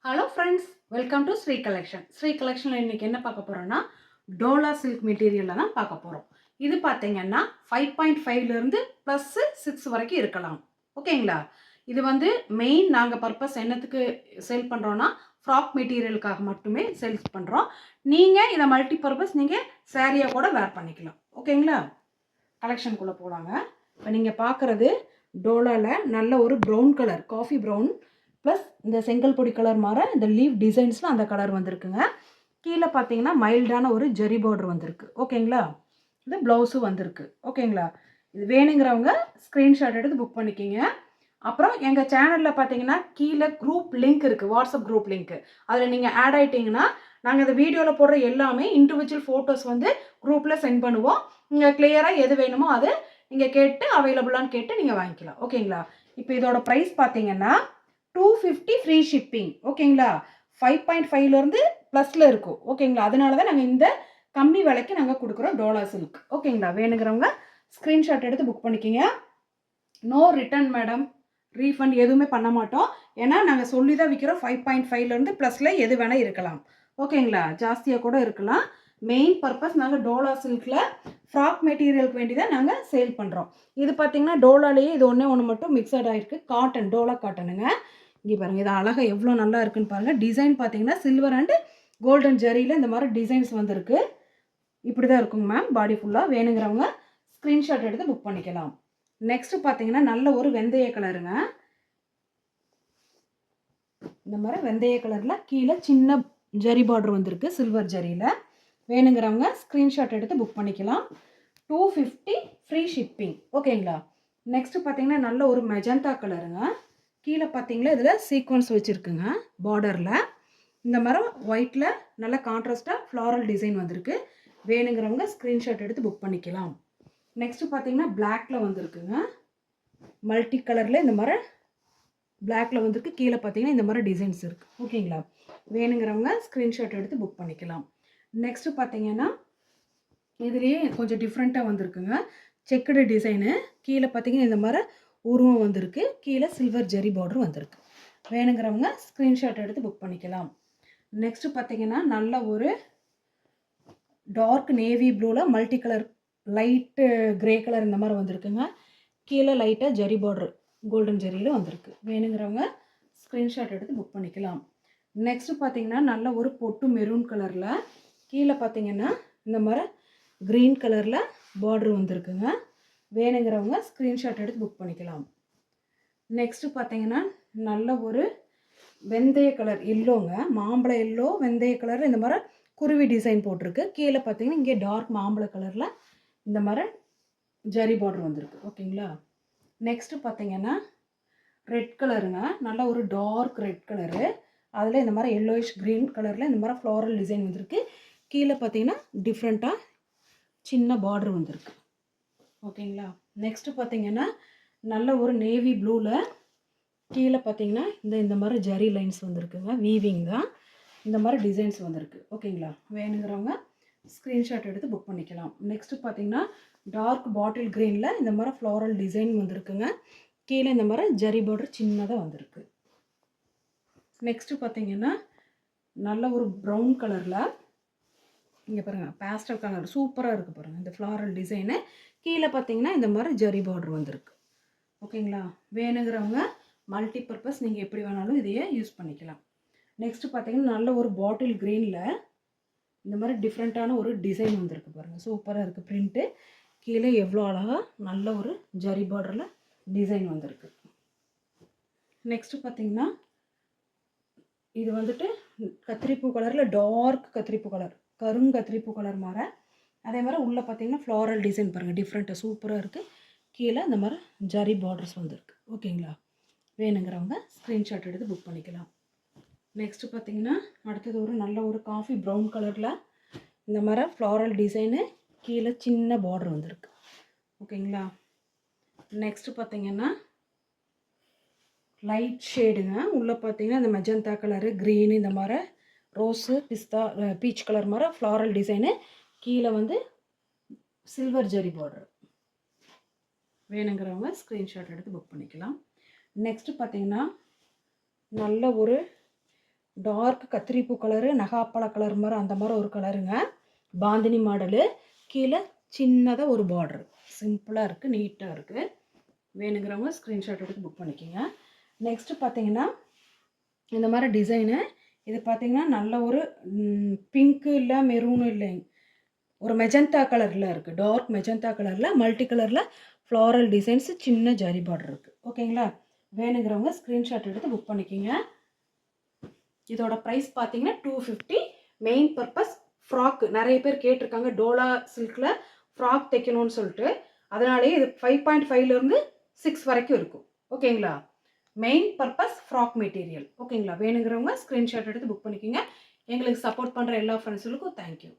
Hello friends, welcome to Shri collection. Shri கலெக்ஷனில் இன்றைக்கி என்ன பார்க்க போகிறோன்னா டோலா சில்க் மெட்டீரியலில் தான் பார்க்க போகிறோம். இது பார்த்தீங்கன்னா 5.5லேருந்து +6 வரைக்கும் இருக்கலாம். ஓகேங்களா? இது வந்து மெயின் நாங்கள் பர்பஸ் என்னத்துக்கு சேல் பண்ணுறோன்னா ஃப்ராக் மெட்டீரியலுக்காக மட்டுமே சேல்ஸ் பண்ணுறோம். நீங்கள் இதை மல்டி பர்பஸ் நீங்கள் சாரியாக கூட வேர் பண்ணிக்கலாம். ஓகேங்களா? கலெக்ஷனுக்குள்ளே போகலாங்க. இப்போ நீங்கள் பார்க்குறது டோலாவில் நல்ல ஒரு brown colour, coffee brown plus இந்த செங்கல் பொடி கலர் மாற இந்த லீவ் டிசைன்ஸில் அந்த கலர் வந்திருக்குங்க. கீழே பார்த்தீங்கன்னா மைல்டான ஒரு ஜெரி பார்டர் வந்திருக்கு. ஓகேங்களா? இது ப்ளவுஸும் வந்திருக்கு. ஓகேங்களா? இது வேணுங்கிறவங்க ஸ்க்ரீன்ஷாட் எடுத்து புக் பண்ணிக்கிங்க. அப்புறம் எங்கள் சேனலில் பார்த்தீங்கன்னா கீழே குரூப் லிங்க் இருக்குது, வாட்ஸ்அப் குரூப் லிங்க்கு. அதில் நீங்கள் ஆட் ஆகிட்டிங்கன்னா நாங்கள் இந்த வீடியோவில் போடுற எல்லாமே இண்டிவிஜுவல் ஃபோட்டோஸ் வந்து குரூப்பில் சென்ட் பண்ணுவோம். நீங்கள் கிளியராக எது வேணுமோ அது நீங்கள் கேட்டு அவைலபிளான்னு கேட்டு நீங்கள் வாங்கிக்கலாம். ஓகேங்களா? இப்போ இதோட ப்ரைஸ் பார்த்தீங்கன்னா 250 ஃப்ரீ ஷிப்பிங். ஓகேங்களா? 5.5லேருந்து ப்ளஸில் இருக்கும். ஓகேங்களா? அதனால தான் நாங்கள் இந்த கம்மி விலைக்கு நாங்கள் கொடுக்குறோம் டோலா சில்க். ஓகேங்களா? வேணுங்கிறவங்க ஸ்க்ரீன்ஷாட் எடுத்து புக் பண்ணிக்கிங்க. நோ ரிட்டர்ன் மேடம், ரீஃபண்ட் எதுவுமே பண்ண மாட்டோம். ஏன்னா நாங்கள் சொல்லி தான் விற்கிறோம். 5.5லேருந்து ப்ளஸில் எது வேணால் இருக்கலாம். ஓகேங்களா? ஜாஸ்தியாக கூட இருக்கலாம். மெயின் பர்பஸ் நாங்கள் டோலா சில்கில் ஃப்ராக் மெட்டீரியலுக்கு வேண்டி தான் நாங்கள் சேல் பண்ணுறோம். இது பார்த்திங்கன்னா டோலாலேயே இது ஒன்று மட்டும் மிக்சட் ஆகிருக்கு. காட்டன், டோலா காட்டனுங்க. இங்கே பாருங்கள், இது அழகாக எவ்வளோ நல்லா இருக்குன்னு பாருங்கள். டிசைன் பார்த்தீங்கன்னா சில்வர் அண்டு கோல்டன் ஜரியில் இந்த மாதிரி டிசைன்ஸ் வந்திருக்கு. இப்படி தான் இருக்குங்க மேம் பாடி ஃபுல்லாக. வேணுங்கிறவங்க ஸ்க்ரீன்ஷாட் எடுத்து புக் பண்ணிக்கலாம். நெக்ஸ்ட்டு பார்த்தீங்கன்னா நல்ல ஒரு வெந்தய கலருங்க. இந்த மாதிரி வெந்தய கலரில் கீழே சின்ன ஜரி பார்டர் வந்திருக்கு சில்வர் ஜரியில். வேணுங்கிறவங்க ஸ்க்ரீன்ஷாட் எடுத்து புக் பண்ணிக்கலாம். 250 ஃப்ரீ ஷிப்பிங். ஓகேங்களா? நெக்ஸ்ட்டு பார்த்தீங்கன்னா நல்ல ஒரு மெஜந்தா கலருங்க. கீழே பார்த்தீங்களா இதில் சீக்வன்ஸ் வச்சுருக்குங்க பார்டரில். இந்த மாதிரி ஒயிட்டில் நல்ல கான்ட்ராஸ்ட்டாக ஃப்ளாரல் டிசைன் வந்திருக்கு. வேணுங்கிறவங்க ஸ்க்ரீன்ஷாட் எடுத்து புக் பண்ணிக்கலாம். நெக்ஸ்ட்டு பார்த்தீங்கன்னா பிளாக்கில் வந்திருக்குங்க. மல்டி கலரில் இந்த மாதிரி பிளாக்கில் வந்திருக்கு. கீழே பார்த்தீங்கன்னா இந்த மாதிரி டிசைன்ஸ் இருக்குது. ஓகேங்களா? வேணுங்கிறவங்க ஸ்க்ரீன்ஷாட் எடுத்து புக் பண்ணிக்கலாம். நெக்ஸ்ட்டு பார்த்தீங்கன்னா இதுலேயே கொஞ்சம் டிஃப்ரெண்ட்டாக வந்திருக்குங்க. Checked design. கீழே பார்த்தீங்கன்னா இந்த மாதிரி உருவம் வந்திருக்கு. கீழே சில்வர் ஜெரி பார்டர் வந்திருக்கு. வேணுங்கிறவங்க ஸ்க்ரீன்ஷாட் எடுத்து புக் பண்ணிக்கலாம். நெக்ஸ்ட்டு பார்த்தீங்கன்னா நல்ல ஒரு டார்க் நேவி ப்ளூவில் multi colour light grey colour இந்த மாதிரி வந்திருக்குங்க. கீழே லைட்டாக ஜெரி பார்டர் கோல்டன் ஜெரியில் வந்திருக்கு. வேணுங்கிறவங்க ஸ்க்ரீன்ஷாட் எடுத்து புக் பண்ணிக்கலாம். நெக்ஸ்ட்டு பார்த்தீங்கன்னா நல்ல ஒரு பொட்டு மெரூன் கலரில் கீழே பார்த்தீங்கன்னா இந்த மாதிரி க்ரீன் கலரில் பார்டர் வந்திருக்குங்க. வேணுங்கிறவங்க ஸ்க்ரீன்ஷாட் எடுத்து புக் பண்ணிக்கலாம். நெக்ஸ்ட்டு பார்த்தீங்கன்னா நல்ல ஒரு வெந்தய கலர் எல்லோங்க, மாம்பழ எல்லோ வெந்தய கலர் இந்த மாதிரி குருவி டிசைன் போட்டிருக்கு. கீழே பார்த்தீங்கன்னா இங்கே டார்க் மாம்பழ கலரில் இந்த மாதிரி ஜரி பார்டர் வந்திருக்கு. ஓகேங்களா? நெக்ஸ்ட்டு பார்த்தீங்கன்னா ரெட் கலருங்க. நல்ல ஒரு டார்க் ரெட் கலரு. அதில் இந்த மாதிரி எல்லோயிஷ் க்ரீன் கலரில் இந்த மாதிரி ஃப்ளாரல் டிசைன் வந்திருக்கு. கீழே பார்த்தீங்கன்னா டிஃப்ரெண்ட்டாக சின்ன பார்டர் வந்திருக்கு. ஓகேங்களா? நெக்ஸ்ட்டு பார்த்தீங்கன்னா நல்ல ஒரு நேவி ப்ளூவில் கீழே பார்த்தீங்கன்னா இந்த மாதிரி ஜரி லைன்ஸ் வந்திருக்குங்க. வீவிங் தான். இந்த மாதிரி டிசைன்ஸ் வந்திருக்கு. ஓகேங்களா? வேணுங்கிறவங்க ஸ்க்ரீன்ஷாட் எடுத்து புக் பண்ணிக்கலாம். நெக்ஸ்ட்டு பார்த்தீங்கன்னா டார்க் பாட்டில் க்ரீனில் இந்த மாதிரி ஃப்ளாரல் டிசைன் வந்திருக்குங்க. கீழே இந்த மாதிரி ஜரி பார்டர் சின்னதாக வந்திருக்கு. நெக்ஸ்ட்டு பார்த்தீங்கன்னா நல்ல ஒரு ப்ரௌன் கலரில் இங்கே பாருங்கள் பேஸ்டல் கலர் சூப்பராக இருக்குது பாருங்கள் இந்த ஃப்ளாரல் டிசைனு. கீழே பார்த்தீங்கன்னா இந்த மாதிரி ஜரி பார்டர் வந்திருக்கு. ஓகேங்களா? வேணுங்கிறவங்க மல்டி பர்பஸ் நீங்கள் எப்படி வேணாலும் இதையே யூஸ் பண்ணிக்கலாம். நெக்ஸ்ட்டு பார்த்தீங்கன்னா நல்ல ஒரு பாட்டில் க்ரீனில் இந்த மாதிரி டிஃப்ரெண்ட்டான ஒரு டிசைன் வந்திருக்கு பாருங்கள். சூப்பராக இருக்குது ப்ரிண்ட்டு. கீழே எவ்வளோ அழகாக நல்ல ஒரு ஜரி பார்டரில் டிசைன் வந்திருக்கு. நெக்ஸ்ட்டு பார்த்தீங்கன்னா இது வந்துட்டு கத்திரிப்பூ கலரில் டார்க் கத்திரிப்பூ கலர், கருங்கத்திரிப்பூ கலர் மாதிரி. அதே மாதிரி உள்ளே பார்த்தீங்கன்னா ஃப்ளாரல் டிசைன் பாருங்கள் டிஃப்ரெண்ட்டாக சூப்பராக இருக்குது. கீழே இந்த மாதிரி ஜரி பார்டர்ஸ் வந்திருக்கு. ஓகேங்களா? வேணுங்கிறவங்க ஸ்க்ரீன்ஷாட் எடுத்து புக் பண்ணிக்கலாம். நெக்ஸ்ட்டு பார்த்தீங்கன்னா அடுத்தது ஒரு நல்ல ஒரு காஃபி ப்ரௌன் கலரில் இந்த மாதிரி ஃப்ளாரல் டிசைனு. கீழே சின்ன பார்டர் வந்திருக்கு. ஓகேங்களா? நெக்ஸ்ட்டு பார்த்தீங்கன்னா லைட் ஷேடுங்க. உள்ளே பார்த்தீங்கன்னா இந்த மெஜந்தா கலரு, க்ரீனு, இந்த மாதிரி ரோஸு, பிஸ்தா, பீச் கலர் மாதிரி ஃப்ளாரல் டிசைனு. கீழே வந்து சில்வர் ஜரி பார்டர். வேணுங்கிறவங்க ஸ்க்ரீன்ஷாட் எடுத்து புக் பண்ணிக்கலாம். நெக்ஸ்ட்டு பார்த்தீங்கன்னா நல்ல ஒரு டார்க் கத்திரிப்பூ கலரு, நகாப்பழ கலர் மாதிரி அந்த மாதிரி ஒரு கலருங்க. பாந்தினி மாடலு. கீழே சின்னதாக ஒரு பார்டர். சிம்பிளாக இருக்குது, நீட்டாக இருக்குது. வேணுங்கிறவங்க ஸ்க்ரீன்ஷாட் எடுத்து புக் பண்ணிக்கோங்க. நெக்ஸ்ட்டு பார்த்தீங்கன்னா இந்த மாதிரி டிசைனு. இது பார்த்தீங்கன்னா நல்ல ஒரு பிங்க்கு இல்லை மெரூனும் இல்லைங்க, ஒரு மெஜந்தா கலரில் இருக்குது. டார்க் மெஜந்தா கலரில் மல்டி கலரில் ஃப்ளாரல் டிசைன்ஸு, சின்ன ஜரி பார்டர் இருக்குது. ஓகேங்களா? வேணுங்கிறவங்க ஸ்க்ரீன்ஷாட் எடுத்து புக் பண்ணிக்கோங்க. இதோட ப்ரைஸ் பார்த்தீங்கன்னா 250. மெயின் பர்பஸ் ஃப்ராக்கு நிறைய பேர் கேட்டிருக்காங்க, டோலா சில்கில் ஃப்ராக் தைக்கணும்னு சொல்லிட்டு. அதனாலேயே இது 5.5லேருந்து 6 வரைக்கும் இருக்கும். ஓகேங்களா? Main purpose frock material. ஓகேங்களா? வேணுங்கிறவங்க ஸ்க்ரீன்ஷாட் எடுத்து புக் பண்ணிக்கோங்க. எங்களுக்கு சப்போர்ட் பண்ணுற எல்லா ஃப்ரெண்ட்ஸுகளுக்கும் தேங்க்யூ.